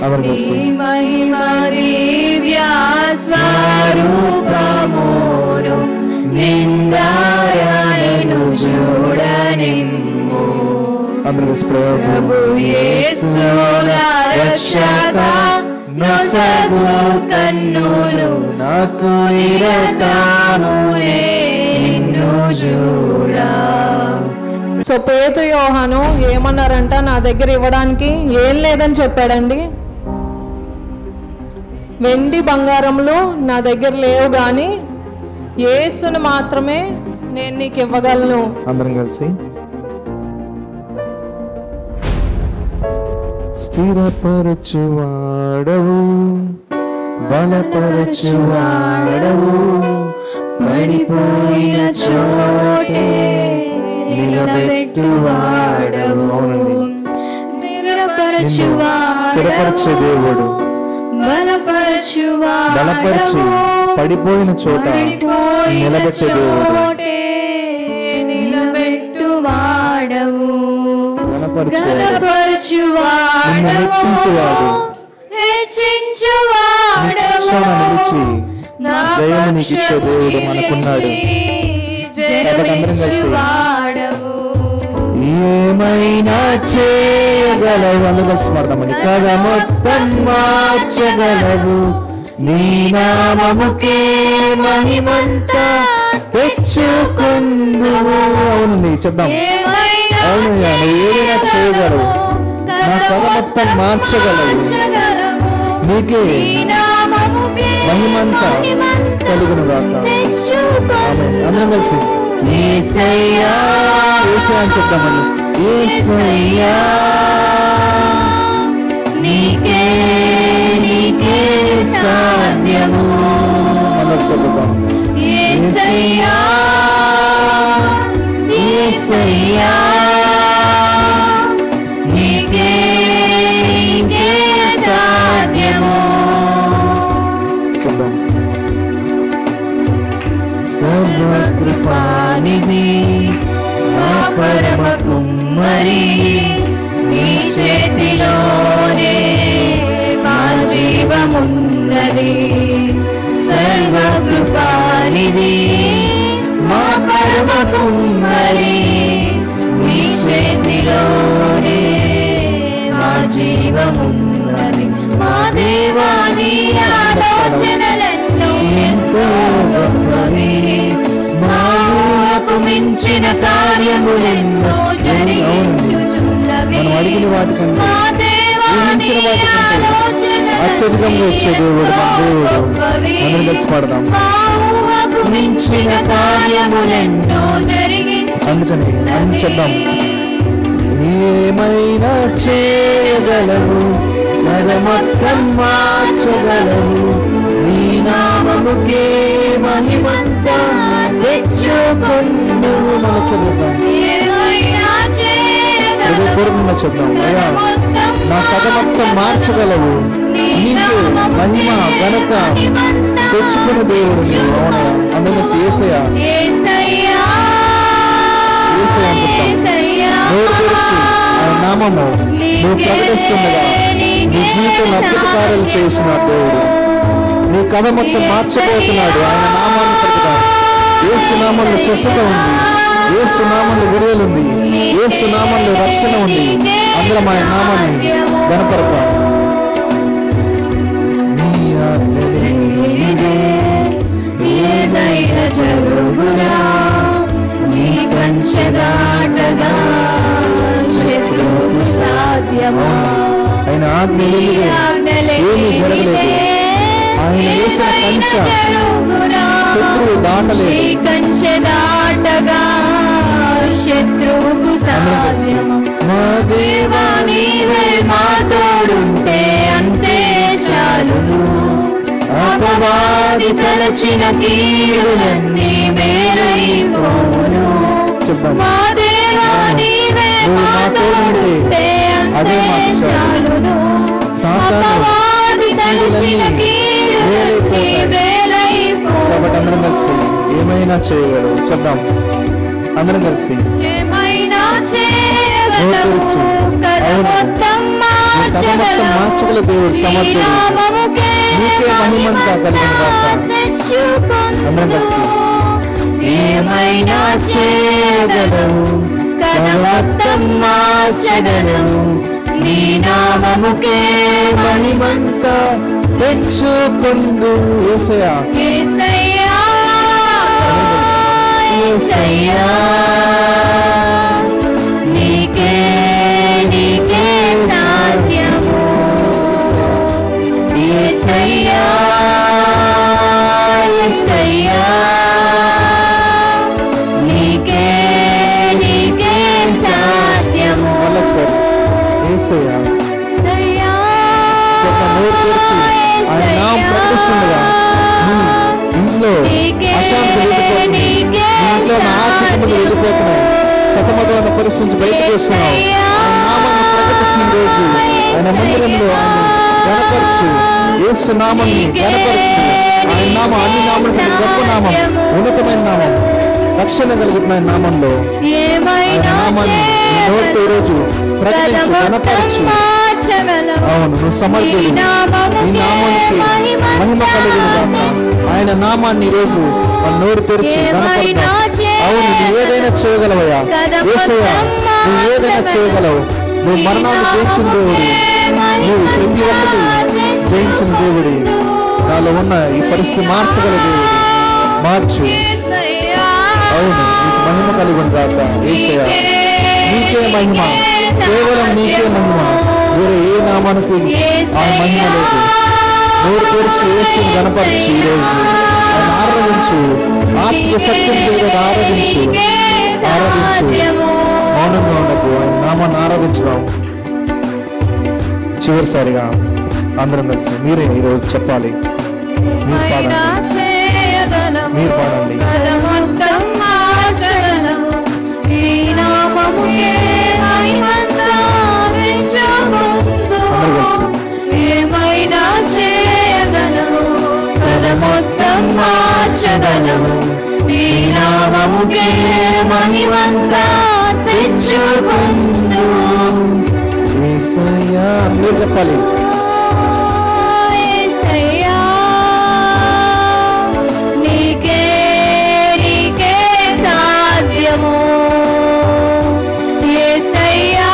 నీ మహిమ దివ్యస్వరూపమును నిండారను చూడనిమ్ము. ప్రభు యేసు రక్షక నొసగు కన్నులు నాకు నిరతమునే నిన్ను చూడ. సో పేతురు యోహాను ఏమన్నారంట, నా దగ్గర ఇవ్వడానికి ఏం లేదని చెప్పాడండి. వెండి బంగారములు నా దగ్గర లేవు, కానీ యేసును మాత్రమే నేను నీకు ఇవ్వగలను. అందరం కలిసి స్థిరపరచువాడవు, బలపరచువాడవు, పడిపోయిన చోటే నిలబెట్టువాడవు, స్థిరపరచే దేవుడు, బలపరిచి పడిపోయిన చోట నిలబెట్టే దేవుడు, నిలబెట్టువాడవు, హెచ్చించువాడు, నిలిచి జయము నీకు ఇచ్చే దేవుడు మనకున్నాడు. ఏమైనా చేయగలవు స్మరణమని కదా మొత్తం మార్చగలవు, నీ నామముకే మహిమంతా తెచ్చుకుందువు. అవునండి, చెప్దాం. అవునయ్యా, నువ్వు ఏదైనా చేయగలవు, నా కథ మొత్తం మార్చగలవు, నీకే మహిమంతా కలుగును గాక. అందరం కలిసి యేసయ్యా యేసయ్యా అని చెప్తామని. యేసయ్యా నీకే నీకే సాధ్యము, యేసయ్యా యేసయ్యా నీకే నీకే సాధ్యము. చెప్దాం. సర్వకృపానిధి పరమ కుమ్మరి, నీ చేతిలోనే మా జీవమున్నది. సర్వకృపానిధి మా పరమ కుమ్మరి, నీ చేతిలోనే మా జీవమున్నది. మా దేవాని ఆలోచనలెన్నో ఎంతో గొప్పవి, మా ఊహకు మించిన కార్యములెన్నో జరిగించుచున్నవి. మా దేవాని ఆలోచనలెన్నో అత్యధికంగా వచ్చే దేవుడు మన దేవుడు. అందరం కలిసి పాడదాం. మా ఊహకు మించిన కార్యములెన్నో జరిగించుచున్నవి. అందుకని అని చెప్దాం. ఏమైనా చేయగలవు, నద మొత్తం మార్చగలవు, నీ నామముకే మహిమంతా తెచ్చుకుందువు. మనం చదువుతాం, పూర్వంగా చెప్తాం. అయ్యా, నా కథ మొత్తం మార్చగలవు, నీకే మహిమ ఘనత తెచ్చుకున్న దేవుడు నీవు. అవునా, అందరూ యేసయ్యా యేసయ్యా అని చెప్తాం. నోరు తెరిచి ఆయన నామము నువ్వు ప్రకటిస్తుండగా నీ జీవితంలో అద్భుత కార్యాలు చేసిన దేవుడు, నీ కథ మొత్తం మార్చబోతున్నాడు. ఆయన నామాన్ని పలుకుతాం. యేసు నామంలో స్వస్థత ఉంది, యేసు నామంలో విడుదల ఉంది, యేసు నామంలో రక్షణ ఉంది. అందరం ఆయన నామాన్ని గణపడతాం. ఏదైనా జరుగునా నీ కంచె దాటగా శత్రువుకు సాధ్యమా? ఆయన ఆజ్ఞ ఏమీ జరగలేదు. ఆయన వేసిన కంచె శత్రువు దాటలేదు. కంచె దాటగా శత్రువుకు సాధ్యమా? మా దేవా నీవే మా తోడుంటే అంతే చాలును. అపవాది తలచిన కీడులన్నీ మేలైపోవును. మా దేవా నీవే మా తోడుంటే అంతే చాలును. అపవాది తలచిన కీడులన్నీ మేలైపోవును. కాబట్టి అందరం కలిసి ఏమైనా చేయగలవు చెప్దాం. అందరం కలిసి ఏమైనా చేయగలవు, కథ మొత్తం మొత్తం మార్చగల దేవుడు సమర్థుడు. నీకే మహిమంతా కలిగిన గాక. అందరం కలిసి ఏమైనా చేయగలవు, కథ మొత్తం మార్చగలవు, నీ నామముకే మహిమంతా తెచ్చుకుందు. యేసయ్యా యేసయ్యా యేసయ్యా నీకే నీకే సాధ్యము. యేసయ్యా యేసయ్యా నీకే నీకే సాధ్యము. యేసయ్యా నోరు తెరిచి ఆయన నామం ప్రకటిస్తుండగా నీ ఇంట్లో అశాంతి వెళ్ళిపోతుంది, నీ ఇంట్లో నా ఆర్థికములు వెళ్ళిపోతున్నాయి, సతమతమైన పరిస్థితి బయటకు వస్తున్నావు. ఆయన నామాన్ని ప్రకటించిన రోజు ఆయన మందిరంలో ఆయన గణపరచు, యేసు నామాన్ని గణపరచు. ఆయన నామం అన్ని నామం గొప్ప నామం, ఉన్నతమైన నామం, రక్షణ కలుగుతున్న నామంలో ఆయన నామాన్ని నోటి రోజు ప్రకటించు, గణపరచు. అవును, నువ్వు సమర్థుడు. ఈ నామానికి మహిమ కలుగును గాక. ఆయన నామాన్ని రోజు మన నోరు తెరిచి గణపడతాం. అవును, నువ్వు ఏదైనా చేయగలవయ్యా యేసయ్యా, నువ్వు ఏదైనా చేయగలవు. నువ్వు మరణాన్ని జయించిన దేవుడి, నువ్వు ప్రతి ఒక్కటి జయించిన దేవుడి. నాలో ఉన్న ఈ పరిస్థితి మార్చగల దేవుడి, మార్చు. అవును, నీకు మహిమ కలుగును గాక. యేసయ్యా నీకే మహిమ, కేవలం నీకే మహిమ, వేరే ఏ నామానికి ఆ మహిమ లేదు. నోరు తెరిచి యేసుని గణపరచు. ఈరోజు ఆయన ఆరాధించు, ఆత్మ సత్యం దేవుడు ఆరాధించు, ఆరాధించు. మౌనంగా ఉండకు, ఆయన నామాన్ని ఆరాధించుదాం. చివరిసారిగా అందరం కలిసి మీరే ఈరోజు చెప్పాలి. మీరు పాడండి, మీరు పాడండి. ఏమైనా చేయగలవు, కథ మొత్తం మార్చగలవు, నీ నామముకే మహిమంతా తెచ్చుకుందు. యేసయ్యా మీరు చెప్పాలి. యేసయ్యా నీకే నీకే సాధ్యము. యేసయ్యా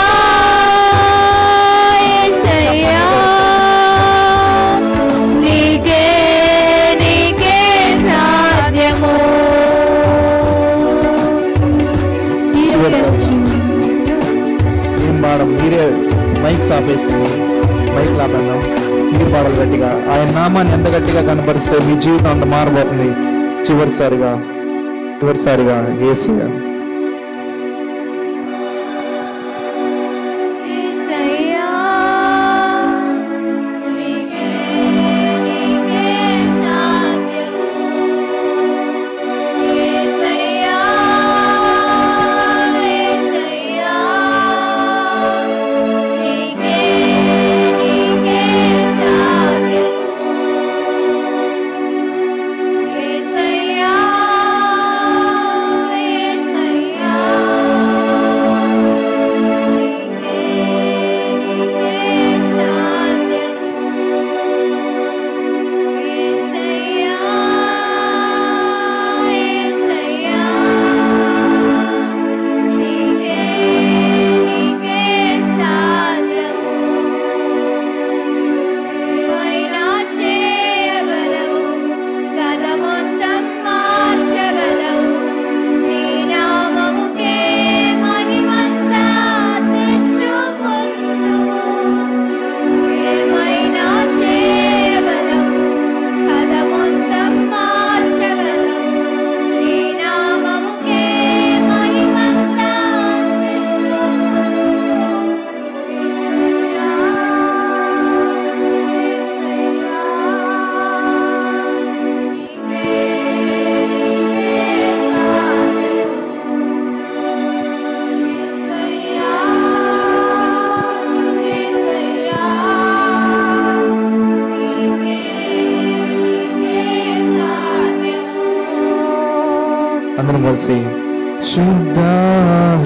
యేసయ్యా నీకే నీకే సాధ్యము. ఏం పాడం, మీరే మైక్ ఆపేసి మైక్ లాపండి, మీరు పాడాలి గట్టిగా. ఆయన నామాన్ని ఎంత గట్టిగా కనపరిస్తే మీ జీవితం అంత మారబోతుంది. చివరిసారిగా యేసయ్యా అందరం కలిసి శుద్ధ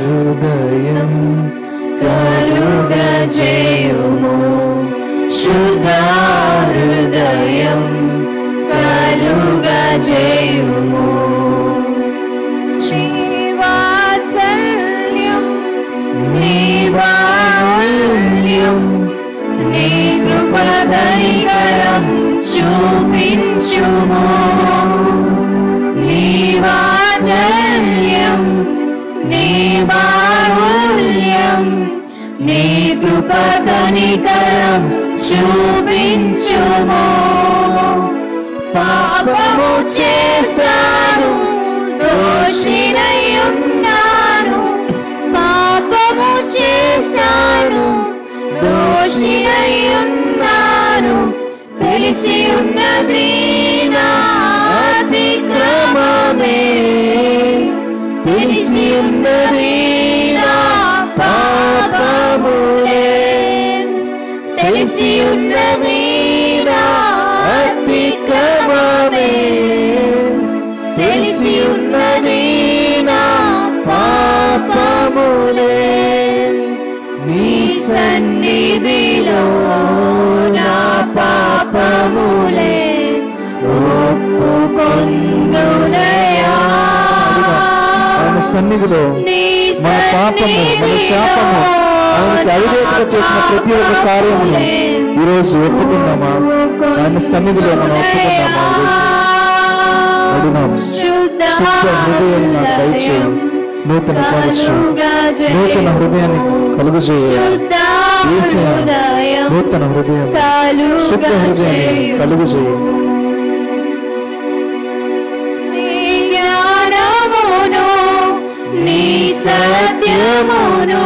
హృదయం కలుగజేయుము శుద్ధ హృదయం కలుగజేయుము శ్రీవాత్సల్యం నీ వాత్సల్యం నీ కృప కనికరం చూపించుము నీ వాత్సల్యం నీ వాత్సల్యం నీ కృప కనికరం చూపించుము పాపము చేశాను దోషినై ఉన్నాను పాపము చేశాను దోషినై ఉన్నాను తెలిసి ఉన్నది నా అతిక్రమమే తెలిసి ఉన్నది నా పాపములే తెలిసి ఉన్నది నా అతిక్రమమే తెలిసి ఉన్నది నా పాపములే నీ సన్నిధిలో నా పాపములే ఒప్పుకొందునయా ఆయన సన్నిధిలో మన పాపము మన శాపము ఆయనకి అవిధేయతగా చేసిన ప్రతి ఒక్క కార్యమును ఈరోజు ఒప్పుకుందామా ఆయన సన్నిధిలో మనం ఒప్పుకుందామా అడుగుదాం శుద్ధ హృదయం నాకు దయచేయి నూతన పరచు నూతన హృదయాన్ని కలుగజేయ నూతన హృదయం శుద్ధ హృదయాన్ని కలుగజేయ నీ సత్యమును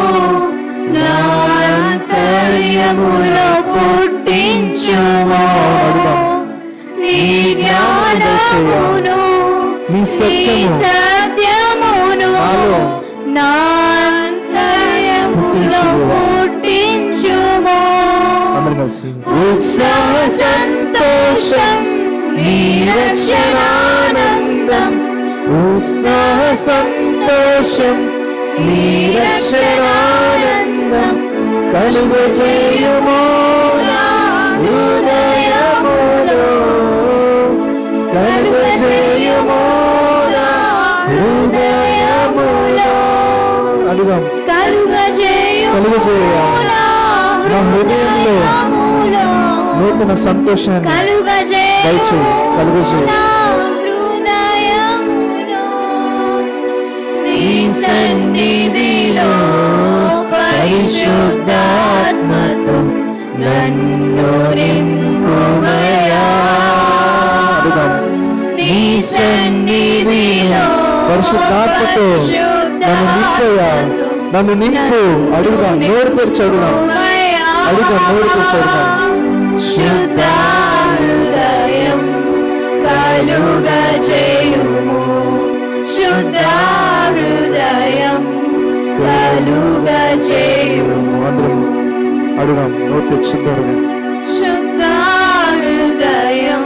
నా అంతర్యములో పుట్టించుము నీ జ్ఞానమును నీ సత్యమును నా అంతర్యములో పుట్టించుము ఉత్సాహ సంతోషం నీ రక్షణానందం ఉత్సాహ సంతోషం నీ రక్షణానందం కలుగజేయుము నా హృదయములో కలుగజేయుము నా హృదయములో అడుగుదాం కలుగజేయ నా హృదయంలో నూతన సంతోషాన్ని దయచేయి కలుగజేయ సన్నిధిలో పరిశుద్ధాత్మతో నన్ను నింపుమయా నీ సన్నిధిలో పరిశుద్ధాత్మతో నన్ను నింపయా నన్ను నింపు అడుగుదాం నోరు తెరిచి అడుగుదాం అడుగుదాం నోరు తెరిచి అడుగుదాం శుద్ధ హృదయం కలుగజేయుము శుద్ధ హృదయం కలుగజేయుము అందరం అడుగుదాం నోరు తెరిచి శుద్ధ హృదయం శుద్ధ హృదయం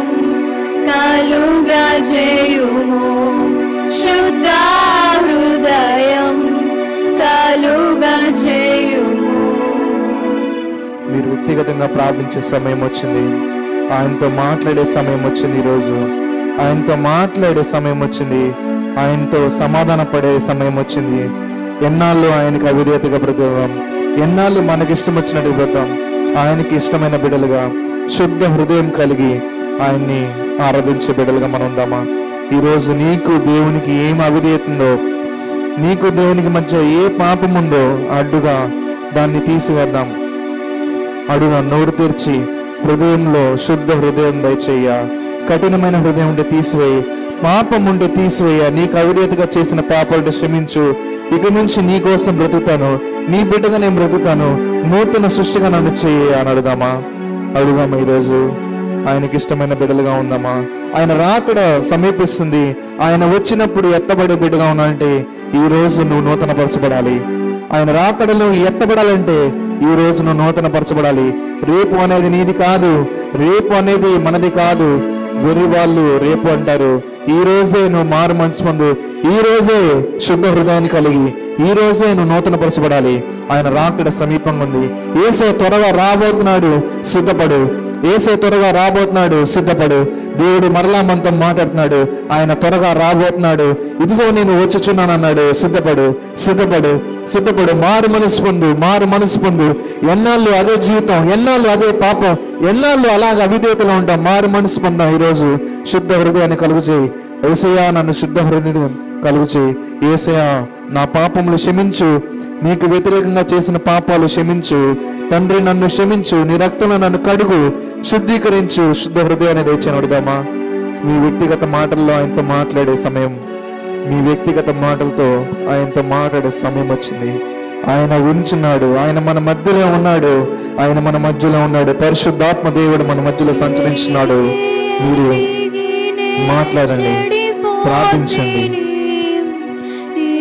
కలుగజేయుము శుద్ధ హృదయం కలుగజేయుము మీరు వ్యక్తిగతంగా ప్రార్థించే సమయం వచ్చింది ఆయనతో మాట్లాడే సమయం వచ్చింది ఈరోజు ఆయనతో మాట్లాడే సమయం వచ్చింది ఆయనతో సమాధాన పడే సమయం వచ్చింది ఎన్నాళ్ళు ఆయనకి అవిధేయతగా బ్రతుకుదాం ఎన్నాళ్ళు మనకి ఇష్టం వచ్చినట్టు బ్రతాం ఆయనకి ఇష్టమైన బిడ్డలుగా శుద్ధ హృదయం కలిగి ఆయన్ని ఆరాధించే బిడ్డలుగా మనం ఉందామా ఈరోజు నీకు దేవునికి ఏం అవిధేయత ఉందో నీకు దేవునికి మధ్య ఏ పాపం ఉందో అడ్డుగా దాన్ని తీసివేద్దాం అడుగుదాం నోరు తెరిచి హృదయంలో శుద్ధ హృదయం దయచేయ కఠినమైన హృదయం ఉంటే తీసివేయి పాపం ఉంటే తీసివేయ నీకు అవిధేయతగా చేసిన పాపాలు క్షమించు ఇక నుంచి నీ కోసం బ్రతుకుతాను నీ బిడ్డగా నేను బ్రతుకుతాను నూతన సృష్టిగా నన్ను చేయి అని అడుగుదామా ఈరోజు ఆయనకి ఇష్టమైన బిడ్డలుగా ఉందామా ఆయన రాకడ సమీపిస్తుంది ఆయన వచ్చినప్పుడు ఎత్తబడే బిడ్డగా ఉన్నానంటే ఈ రోజు నువ్వు నూతన పరచబడాలి ఆయన రాకడలో ఎత్తబడాలంటే ఈ రోజు నువ్వు నూతన పరచబడాలి రేపు అనేది నీది కాదు రేపు అనేది మనది కాదు వెర్రి వాళ్ళు రేపు అంటారు ఈ రోజే నువ్వు మారు మనసు పొందు, ఈ రోజే శుద్ధ హృదయాన్ని కలిగి, ఈ రోజే నువ్వు నూతన పరచబడాలి. ఆయన రాకడ సమీపంగా ఉంది. యేసయ్య త్వరగా రాబోతున్నాడు, సిద్ధపడు. యేసయ్య త్వరగా రాబోతున్నాడు, సిద్ధపడు. దేవుడు మరలా మనతో మాట్లాడుతున్నాడు, ఆయన త్వరగా రాబోతున్నాడు. ఇదిగో నేను వచ్చుచున్నాను అన్నాడు. సిద్ధపడు, సిద్ధపడు, సిద్ధపడు. మారు మనసు పొందు, మారు మనసు పొందు. ఎన్నాళ్ళు అదే జీవితం, ఎన్నాళ్ళు అదే పాపం, ఎన్నాళ్ళు అలాగ అవిధేయతలో ఉంటాం. మారు మనసు పొందాం. ఈరోజు శుద్ధ హృదయాన్ని కలుగు చేయి. యేసయ్యా నన్ను శుద్ధ హృదయం కలుగు చేయి. యేసయ్యా నా పాపములు క్షమించు, నీకు వ్యతిరేకంగా చేసిన పాపాలు క్షమించు తండ్రి, నన్ను క్షమించు, నీ రక్తంలో నన్ను కడుగు, శుద్ధీకరించు. శుద్ధ హృదయాన్ని తెచ్చాను. అడుగుదామా? మీ వ్యక్తిగత మాటల్లో ఆయనతో మాట్లాడే సమయం, మీ వ్యక్తిగత మాటలతో ఆయనతో మాట్లాడే సమయం వచ్చింది. ఆయన ఉంచున్నాడు, ఆయన మన మధ్యలో ఉన్నాడు, ఆయన మన మధ్యలో ఉన్నాడు. పరిశుద్ధాత్మ దేవుడు మన మధ్యలో సంచరించున్నాడు. మీరు మాట్లాడండి, ప్రార్థించండి.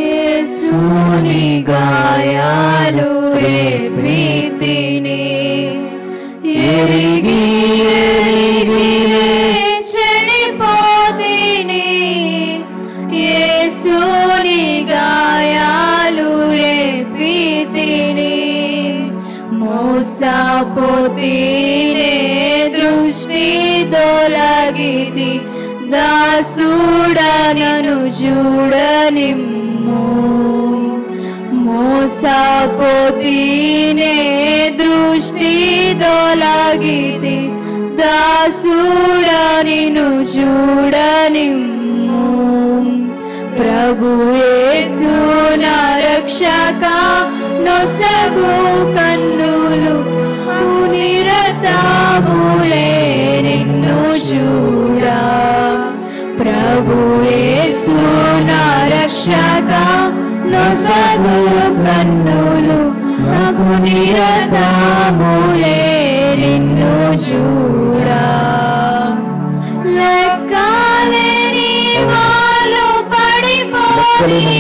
యేసుని గాయాలు రేపితిని, ఎరిగి ఎరిగినే చెడిపోతిని. యేసుని గాయాలు రేపితిని, మోసపోతినే దృష్టి తొలగితి. దాసుడనను చూడనిమ్ము, మోసపోతినే దృష్టి తొలగితి. దాసుడనిను చూడనిమ్ము. ప్రభు యేసు నా రక్షక, నొసగు కన్నులు నిరతములే నిన్ను చూడా. ప్రభు యేసు నా రక్షక, నొసగు కన్నులు నాకు నిరతములే నిన్ను చూడా. లెక్కలేని వాళ్ళు పడిపోయి,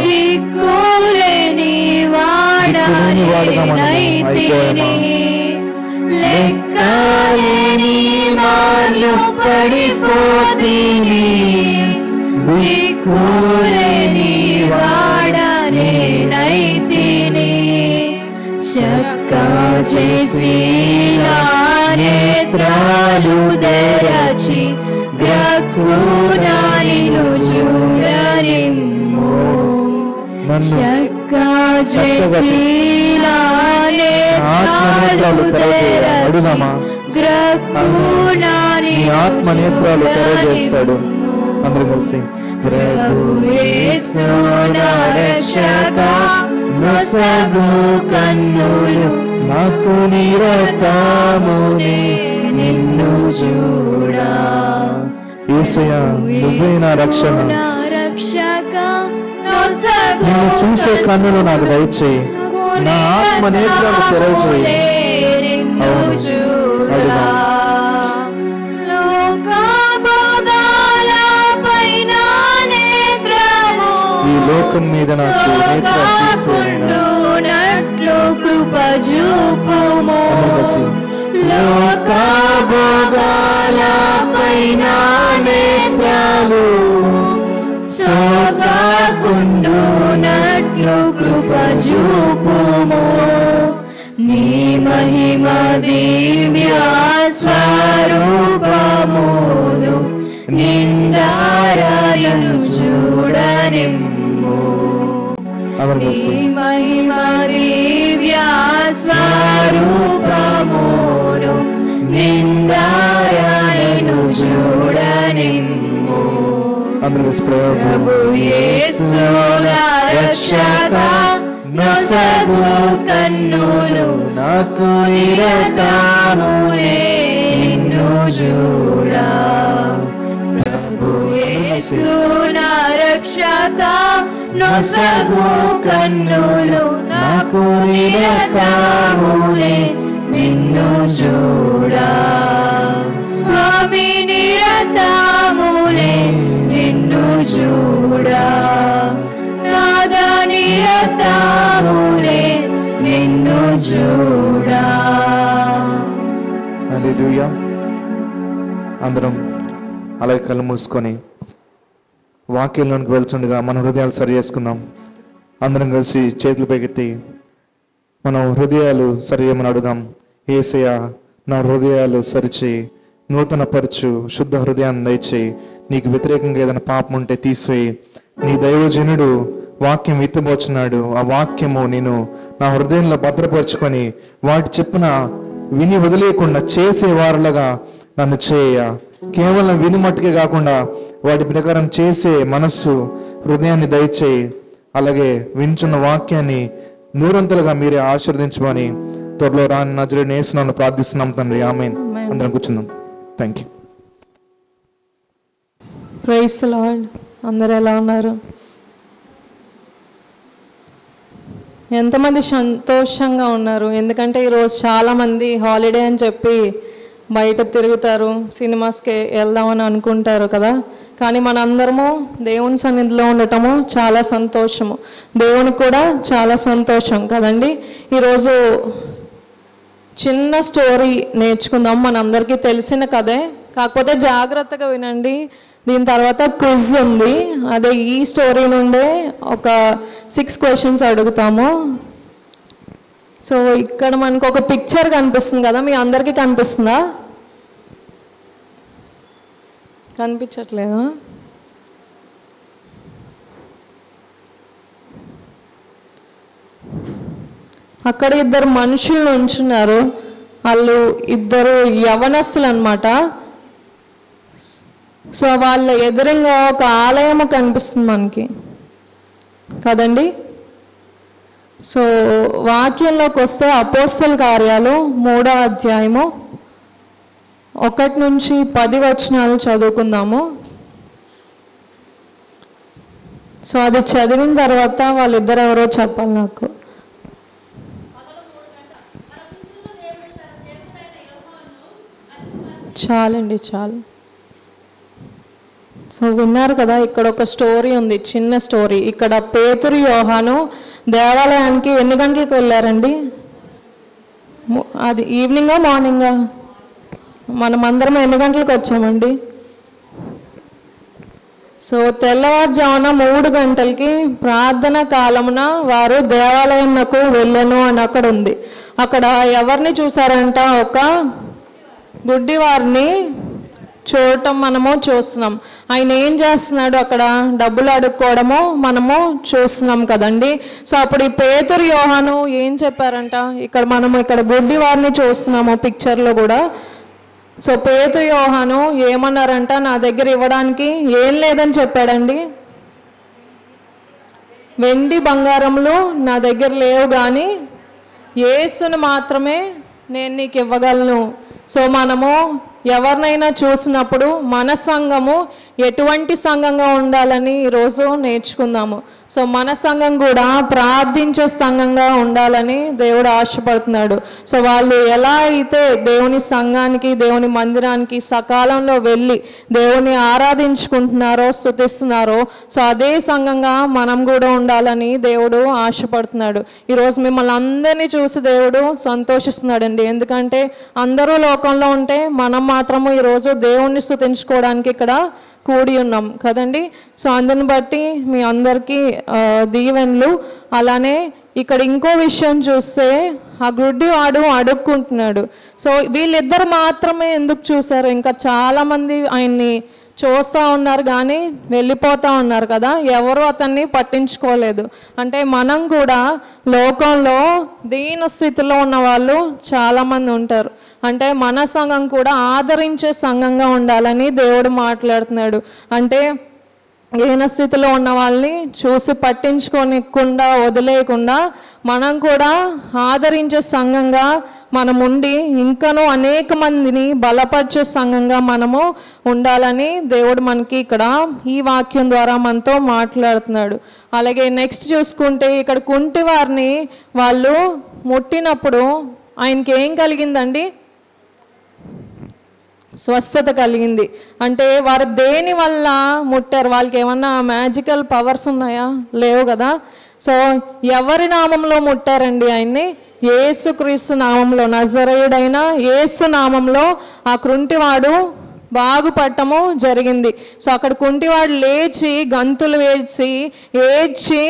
దిక్కులేని వాడనైతిని. లెక్కలేని వాళ్ళు పడిపోతిని, దిక్కులేని వాడనైతిని. చక్క చేసి నా నేత్రాలు తెరచి, గ్రక్కునా నిన్ను చూడనిమ్ము. చక్క చేసి నా నేత్రాలు తెరచి, గ్రక్కునా ఆత్మ నేత్రాలు తెరచేస్తాడు. అందరూ కలిసి ప్రభు యేసు నా రక్షక, నొసగు కన్నులు నాకు నిరతమునే నిన్ను చూడా. యేసయ్యా నువ్వే నా రక్షణ, రక్షక, నొసగు నిన్ను చూసే కన్నులు నాకు దయచేయి, నా ఆత్మ నేత్రాలు తెరచేయి. నిన్ను చూడా. ఈ లోకం మీద నాకు నేత్రాలు తీసుకున్నట్లు కృప చూపుము. లోక భోగాలపైన నేత్రాలు సోగాకుండునట్లు కృప చూపుము. నీ మహిమ దివ్య స్వరూపమును నిండారాయను చూడనిమ్ము. నీ మహిమ దివ్య స్వరూపమును నిండారాయను చూడనిమ్ము. ప్రభు యేసు నా రక్షక, నొసగు కన్నులు నాకు నిరతములే నిన్ను చూడా. ప్రభు యేసు నా రక్షక, నొసగు కన్నులు నాకు నిరతములే నిన్ను చూడా. స్వామి నిరతములే నిన్ను చూడా. నాద నిరతములే నిన్ను చూడా. హల్లెలూయా. అందరం అలాగే కళ్ళు మూసుకొని వాక్యంలోనికి వెళ్తుండగా మన హృదయాలు సరి చేసుకుందాం. అందరం కలిసి చేతులు పైకెత్తి మనం హృదయాలు సరి చేయమని అడుగుదాం. యేసయ్య, నా హృదయాలు సరిచేయి, నూతన పరచు, శుద్ధ హృదయాన్ని దయచేయి. నీకు వ్యతిరేకంగా ఏదైనా పాపం ఉంటే తీసివేయి. నీ దైవజనుడు వాక్యం విత్తబోచున్నాడు. ఆ వాక్యము నేను నా హృదయంలో భద్రపరుచుకొని వాటి చెప్పున విని వదిలేయకుండా చేసేవారులాగా నన్ను చేయ. కేవలం విని మట్టుకే కాకుండా వాటి ప్రకారం చేసే మనస్సు, హృదయాన్ని దయచేయి. అలాగే వింటున్న వాక్యాన్ని నూరంతలుగా మీరే ఆశీర్వదించమని త్వరలో రాని నజరేయుడైన యేసు నామమున ప్రార్థిస్తున్నాం తండ్రి. ఆమేన్. అందరం కూర్చున్నాం. Thank you. Praise the Lord. అందరూ ఎలా ఉన్నారు? ఎంతమంది సంతోషంగా ఉన్నారు? ఎందుకంటే ఈరోజు చాలామంది హాలిడే అని చెప్పి బయట తిరుగుతారు, సినిమాస్కి వెళ్దామని అనుకుంటారు కదా. కానీ మనందరము దేవుని సన్నిధిలో ఉండటము చాలా సంతోషము, దేవునికి కూడా చాలా సంతోషం కదండి. ఈరోజు చిన్న స్టోరీ నేర్చుకుందాం. మనందరికీ తెలిసిన కథే, కాకపోతే జాగ్రత్తగా వినండి. దీని తర్వాత క్విజ్ ఉంది. అదే ఈ స్టోరీ నుండే ఒక 6 క్వశ్చన్స్ అడుగుతాము. సో ఇక్కడ మనకు ఒక పిక్చర్ కనిపిస్తుంది కదా, మీ అందరికీ కనిపిస్తుందా? కనిపించట్లేదా? అక్కడ 2 మనుషులు నుంచున్నారు. వాళ్ళు 2 యవనస్తులు అన్నమాట. సో వాళ్ళ ఎదురుగా ఒక ఆలయం కనిపిస్తుంది మనకి కదండి. సో వాక్యంలోకి వస్తే అపోస్తల కార్యాలు 3వ అధ్యాయము 1 నుంచి 10 వచనాలు చదువుకుందాము. సో అది చదివిన తర్వాత వాళ్ళిద్దరు ఎవరో చెప్పాలి నాకు. చాలండి, చాలు. సో విన్నారు కదా, ఇక్కడ ఒక స్టోరీ ఉంది, చిన్న స్టోరీ. ఇక్కడ పేతురు, యోహాను దేవాలయానికి ఎన్ని గంటలకు వెళ్ళారండి? అది ఈవినింగా మార్నింగా? మనమందరం ఎన్ని గంటలకు వచ్చామండి? సో తెల్లవారుజామున 3 గంటలకి ప్రార్థన కాలమున వారు దేవాలయంకు వెళ్ళను అని అక్కడ ఉంది. అక్కడ ఎవరిని చూసారంట? ఒక గుడ్డివారిని చూడటం మనము చూస్తున్నాం. ఆయన ఏం చేస్తున్నాడు? అక్కడ డబ్బులు అడుక్కోవడము మనము చూస్తున్నాం కదండి. సో అప్పుడు ఈ పేతురు, యోహాను ఏం చెప్పారంట? ఇక్కడ గుడ్డి వారిని చూస్తున్నాము పిక్చర్లో కూడా. సో పేతురు, యోహాను ఏమన్నారంట? నా దగ్గర ఇవ్వడానికి ఏం లేదని చెప్పాడండి. వెండి బంగారములు నా దగ్గర లేవు, కానీ యేసును మాత్రమే నేను నీకు ఇవ్వగలను. సో మనము ఎవరినైనా చూసినప్పుడు మన సంఘము ఎటువంటి సంఘంగా ఉండాలని ఈరోజు నేర్చుకుందాము. సో మన సంఘం కూడా ప్రార్థించే సంఘంగా ఉండాలని దేవుడు ఆశపడుతున్నాడు. సో వాళ్ళు ఎలా అయితే దేవుని సంఘానికి, దేవుని మందిరానికి సకాలంలో వెళ్ళి దేవుని ఆరాధించుకుంటున్నారో, స్తుతిస్తున్నారో, సో అదే సంఘంగా మనం కూడా ఉండాలని దేవుడు ఆశపడుతున్నాడు. ఈరోజు మిమ్మల్ని అందరినీ చూసి దేవుడు సంతోషిస్తున్నాడండి. ఎందుకంటే అందరూ లోకంలో ఉంటే మనం మాత్రము ఈరోజు దేవుణ్ణి స్తుతించుకోవడానికి ఇక్కడ కూడి ఉన్నాం కదండి. సో అందుని బట్టి మీ అందరికీ దీవెనలు. అలానే ఇక్కడ ఇంకో విషయం చూస్తే ఆ గుడ్డివాడు అడుక్కుంటున్నాడు. సో వీళ్ళిద్దరు మాత్రమే ఎందుకు చూశారు? ఇంకా చాలామంది ఆయన్ని చూస్తూ ఉన్నారు కానీ వెళ్ళిపోతూ ఉన్నారు కదా, ఎవరు అతన్ని పట్టించుకోలేదు. అంటే మనం కూడా లోకంలో దీన స్థితిలో ఉన్న వాళ్ళు చాలామంది ఉంటారు. అంటే మన సంఘం కూడా ఆదరించే సంఘంగా ఉండాలని దేవుడు మాట్లాడుతున్నాడు. అంటే హీన స్థితిలో ఉన్న వాళ్ళని చూసి పట్టించుకోనికుండా వదిలేయకుండా మనం కూడా ఆదరించే సంఘంగా మనం ఉండి ఇంకనూ అనేక మందిని బలపరిచే సంఘంగా మనము ఉండాలని దేవుడు మనకి ఇక్కడ ఈ వాక్యం ద్వారా మనతో మాట్లాడుతున్నాడు. అలాగే నెక్స్ట్ చూసుకుంటే ఇక్కడ కుంటి వారిని వాళ్ళు ముట్టినప్పుడు ఆయనకి ఏం కలిగిందండి? స్వస్థత కలిగింది. అంటే వారు దేని వల్ల ముట్టారు? వాళ్ళకి ఏమన్నా మ్యాజికల్ పవర్స్ ఉన్నాయా? లేవు కదా. సో ఎవరి నామంలో ముట్టారండి ఆయన్ని? యేసుక్రీస్తు నామంలో, నజరేయుడైన యేసు నామంలో ఆ కుంటివాడు బాగుపడటము జరిగింది. సో అక్కడ కుంటివాడు లేచి గంతులు వేసి ఏడ్చి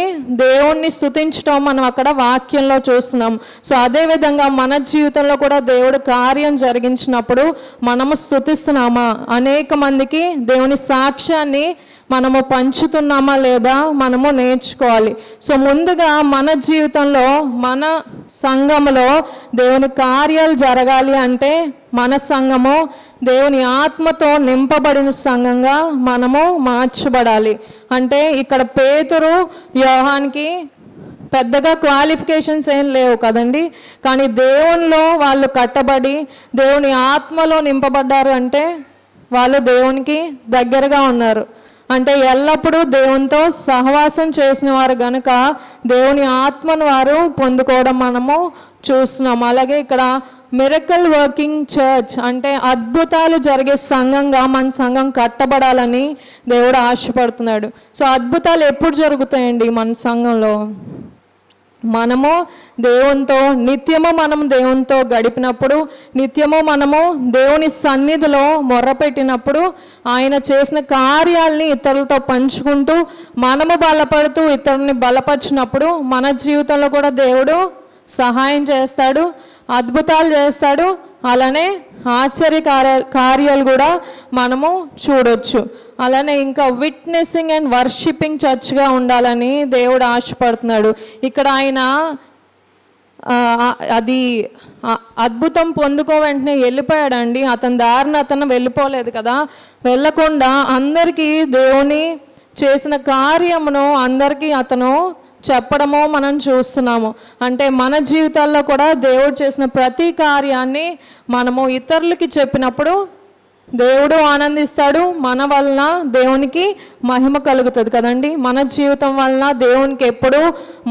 దేవుణ్ణి స్తుతించడం మనం అక్కడ వాక్యంలో చూస్తున్నాం. సో అదేవిధంగా మన జీవితంలో కూడా దేవుడు కార్యం జరిగించినప్పుడు మనము స్తుతిస్తున్నామా, అనేక మందికి దేవుని సాక్ష్యాన్ని మనము పంచుతున్నామా లేదా మనము నేర్చుకోవాలి. సో ముందుగా మన జీవితంలో మన సంఘములో దేవుని కార్యాలు జరగాలి అంటే మన సంఘము దేవుని ఆత్మతో నింపబడిన సంఘంగా మనము మార్చబడాలి. అంటే ఇక్కడ పేతురు యోహానికి పెద్దగా క్వాలిఫికేషన్స్ ఏం లేవు కదండి, కానీ దేవునిలో వాళ్ళు కట్టబడి దేవుని ఆత్మలో నింపబడ్డారు అంటే వాళ్ళు దేవునికి దగ్గరగా ఉన్నారు. అంటే ఎల్లప్పుడూ దేవునితో సహవాసం చేసిన వారు గనుక దేవుని ఆత్మను వారు పొందుకోవడం మనము చూస్తున్నాం. అలాగే ఇక్కడ మిరకల్ వర్కింగ్ చర్చ్ అంటే అద్భుతాలు జరిగే సంఘంగా మన సంఘం కట్టబడాలని దేవుడు ఆశపడుతున్నాడు. సో అద్భుతాలు ఎప్పుడు జరుగుతాయండి మన సంఘంలో? మనము దేవునితో నిత్యము దేవునితో గడిపినప్పుడు, నిత్యము మనము దేవుని సన్నిధిలో మొర్రపెట్టినప్పుడు, ఆయన చేసిన కార్యాలని ఇతరులతో పంచుకుంటూ మనము బలపడుతూ ఇతరుని బలపరిచినప్పుడు మన జీవితంలో కూడా దేవుడు సహాయం చేస్తాడు, అద్భుతాలు చేస్తాడు. అలానే ఆశ్చర్య కార్యాలు కూడా మనము చూడొచ్చు. అలానే ఇంకా విట్నెసింగ్ అండ్ వర్షిపింగ్ చర్చ్గా ఉండాలని దేవుడు ఆశపడుతున్నాడు. ఇక్కడ ఆయన అది అద్భుతం పొందుకో వెంటనే వెళ్ళిపోయాడండి. అతని దారిని అతను వెళ్ళిపోలేదు కదా, వెళ్ళకుండా అందరికీ దేవుని చేసిన కార్యమును అందరికీ అతను చెప్పడము మనం చూస్తున్నాము. అంటే మన జీవితాల్లో కూడా దేవుడు చేసిన ప్రతి కార్యాన్ని మనము ఇతరులకి చెప్పినప్పుడు దేవుడు ఆనందిస్తాడు, మన వలన దేవునికి మహిమ కలుగుతుంది కదండి. మన జీవితం వలన దేవునికి ఎప్పుడూ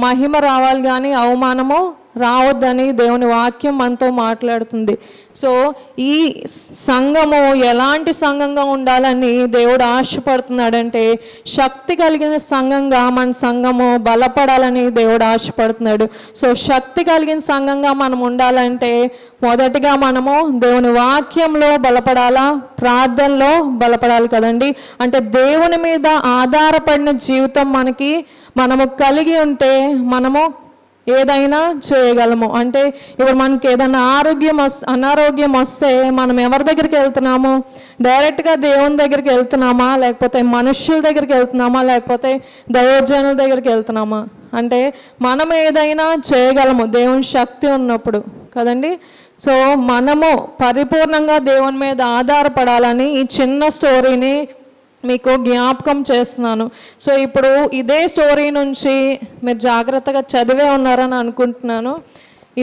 మహిమ రావాలి కానీ అవమానము రావద్దని దేవుని వాక్యం మనతో మాట్లాడుతుంది. సో ఈ సంఘము ఎలాంటి సంఘంగా ఉండాలని దేవుడు ఆశపడుతున్నాడంటే శక్తి కలిగిన సంఘంగా మన సంఘము బలపడాలని దేవుడు ఆశపడుతున్నాడు. సో శక్తి కలిగిన సంఘంగా మనం ఉండాలంటే మొదటిగా మనము దేవుని వాక్యంలో బలపడాలా, ప్రార్థనలో బలపడాలి కదండి. అంటే దేవుని మీద ఆధారపడిన జీవితం మనము కలిగి ఉంటే మనము ఏదైనా చేయగలము. అంటే ఇప్పుడు మనకి ఏదైనా అనారోగ్యం వస్తే మనం ఎవరి దగ్గరికి వెళ్తున్నాము? డైరెక్ట్గా దేవుని దగ్గరికి వెళ్తున్నామా, లేకపోతే మనుష్యుల దగ్గరికి వెళ్తున్నామా, లేకపోతే దైవజనుల దగ్గరికి వెళ్తున్నామా? అంటే మనం ఏదైనా చేయగలము దేవుని శక్తి ఉన్నప్పుడు కదండి. సో మనము పరిపూర్ణంగా దేవుని మీద ఆధారపడాలని ఈ చిన్న స్టోరీని మీకు జ్ఞాపకం చేస్తున్నాను. సో ఇప్పుడు ఇదే స్టోరీ నుంచి మీరు జాగ్రత్తగా చదివే ఉన్నారని అనుకుంటున్నాను.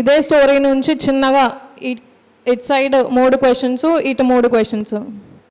ఇదే స్టోరీ నుంచి చిన్నగా ఇటు సైడ్ 3 క్వశ్చన్స్, ఇటు 3 క్వశ్చన్స్.